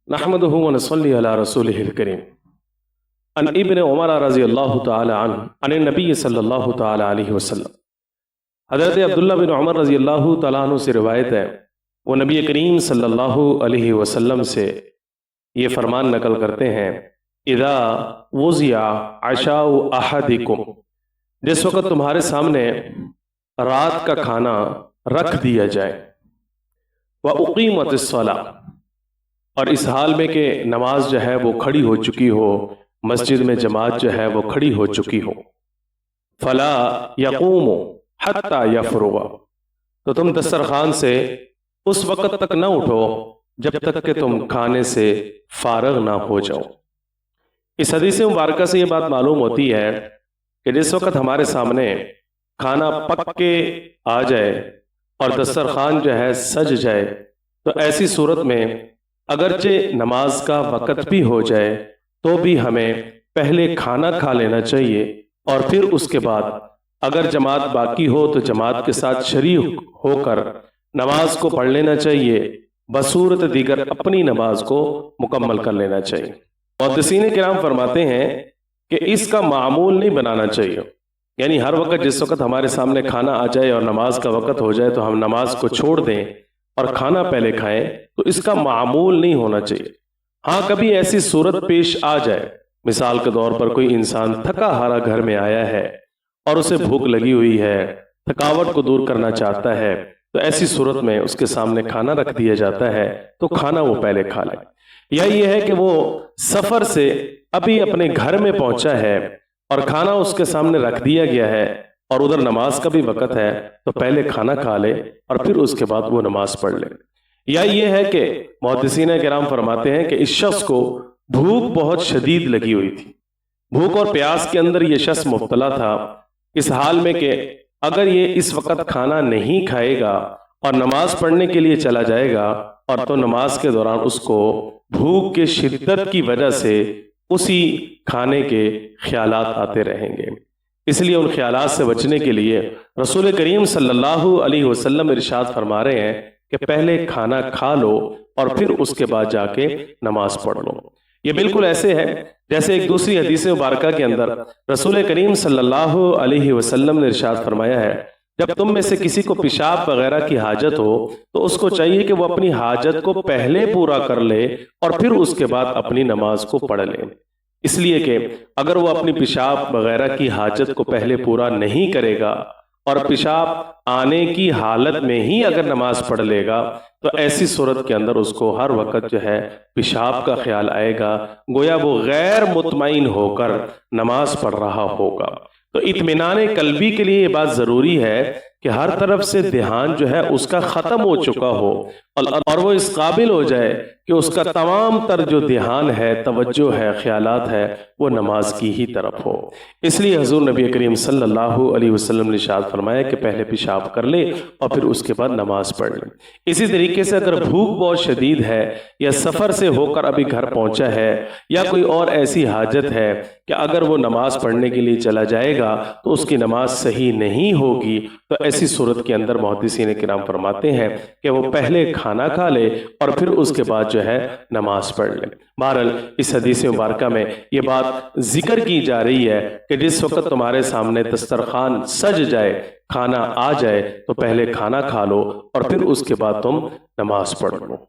नहमदुहु व नसल्ली अला रसूलिहिल करीम। अन इब्न उमर रज़ी अल्लाहु तआला अन्हु अन नबी सल्लल्लाहु तआला अलैहि वसल्लम। हज़रत अब्दुल्लाह बिन उमर रज़ी अल्लाहु तआला अन्हु से रिवायत है, वो नबी करीम सल्लल्लाहु अलैहि वसल्लम से ये फरमान नकल करते हैं, इदा वुज़िया अशाउ अहदिकुम, जिस वक़्त तुम्हारे सामने रात का खाना रख दिया जाए, व उक़ीमतिस सलाह, और इस हाल में कि नमाज जो है वो खड़ी हो चुकी हो, मस्जिद में जमात जो है वो खड़ी हो चुकी हो, फला यक़ूमु हत्ता यफ़रुगा, तो तुम दस्तरखान से उस वक़्त तक न उठो जब तक कि तुम खाने से फारग ना हो जाओ। इस हदीस मुबारक से ये बात मालूम होती है कि जिस वक़्त हमारे सामने खाना पक के आ जाए और दस्तरखान जो है सज जाए, तो ऐसी सूरत में अगरचे नमाज का वक़्त भी हो जाए तो भी हमें पहले खाना खा लेना चाहिए और फिर उसके बाद अगर जमात बाकी हो तो जमात के साथ शरीक होकर नमाज को पढ़ लेना चाहिए, बसूरत दीगर अपनी नमाज को मुकम्मल कर लेना चाहिए। मुहद्दिसीन किराम फरमाते हैं कि इसका मामूल नहीं बनाना चाहिए, यानी हर वक्त जिस वक्त हमारे सामने खाना आ जाए और नमाज का वक़्त हो जाए तो हम नमाज को छोड़ दें और खाना पहले खाएं, तो इसका मामूल नहीं होना चाहिए। हाँ, कभी ऐसी सूरत पेश आ जाए, मिसाल के तौर पर कोई इंसान थका हारा घर में आया है और उसे भूख लगी हुई है, थकावट को दूर करना चाहता है, तो ऐसी सूरत में उसके सामने खाना रख दिया जाता है तो खाना वो पहले खा ले। या ये है कि वो सफ़र से अभी अपने घर में पहुंचा है और खाना उसके सामने रख दिया गया है और उधर नमाज का भी वक़्त है, तो पहले खाना खा ले और फिर उसके बाद वो नमाज पढ़ ले। या ये है कि मुहद्दिसीन किराम फरमाते हैं कि इस शख्स को भूख बहुत शदीद लगी हुई थी, भूख और प्यास के अंदर ये शख्स मुब्तला था, इस हाल में कि अगर ये इस वक्त खाना नहीं खाएगा और नमाज पढ़ने के लिए चला जाएगा और तो नमाज के दौरान उसको भूख के शिद्दत की वजह से उसी खाने के ख्यालात आते रहेंगे। इसलिए उन ख्यालात से बचने के लिए रसूल करीम सल्लल्लाहु अलैहि वसल्लम इरशाद फरमा रहे हैं कि पहले खाना खा लो और फिर उसके बाद जाके नमाज पढ़ लो। ये बिल्कुल ऐसे है जैसे एक दूसरी हदीस मुबारक के अंदर रसूल करीम सल्लल्लाहु अलैहि वसल्लम ने इरशाद फरमाया है, जब तुम में से किसी को पेशाब वगैरह की हाजत हो तो उसको चाहिए कि वो अपनी हाजत को पहले पूरा कर ले और फिर उसके बाद अपनी नमाज को पढ़ ले। इसलिए कि अगर वो अपनी पेशाब वगैरह की हाजत को पहले पूरा नहीं करेगा और पेशाब आने की हालत में ही अगर नमाज पढ़ लेगा तो ऐसी सूरत के अंदर उसको हर वक्त जो है पेशाब का ख्याल आएगा, गोया वो गैर मुतमईन होकर नमाज पढ़ रहा होगा। तो इत्मीनान कल्बी के लिए ये बात ज़रूरी है कि हर तरफ से ध्यान जो है उसका ख़त्म हो चुका हो और वो इस काबिल हो जाए कि उसका तमाम तर जो ध्यान है, तवज्जो है, ख्यालात है, वो नमाज की ही तरफ हो। इसलिए हज़ूर नबी करीम सल्लल्लाहु अलैहि वसल्लम ने इरशाद फरमाया कि पहले पेशाब कर ले और फिर उसके बाद नमाज पढ़ ले। इसी तरीके से अगर भूख बहुत शदीद है या सफ़र से होकर अभी घर पहुंचा है या कोई और ऐसी हाजत है कि अगर वो नमाज पढ़ने के लिए चला जाएगा तो उसकी नमाज सही नहीं होगी, तो ऐसी सूरत के अंदर मुहद्दिसीन किराम फरमाते हैं कि वो पहले खाना खा ले और फिर उसके बाद जो है नमाज पढ़ ले। बहरहाल इस हदीस मुबारक में ये बात जिक्र की जा रही है कि जिस वक्त तुम्हारे सामने दस्तरखान सज जाए, खाना आ जाए, तो पहले खाना खा लो और फिर उसके बाद तुम नमाज पढ़ लो।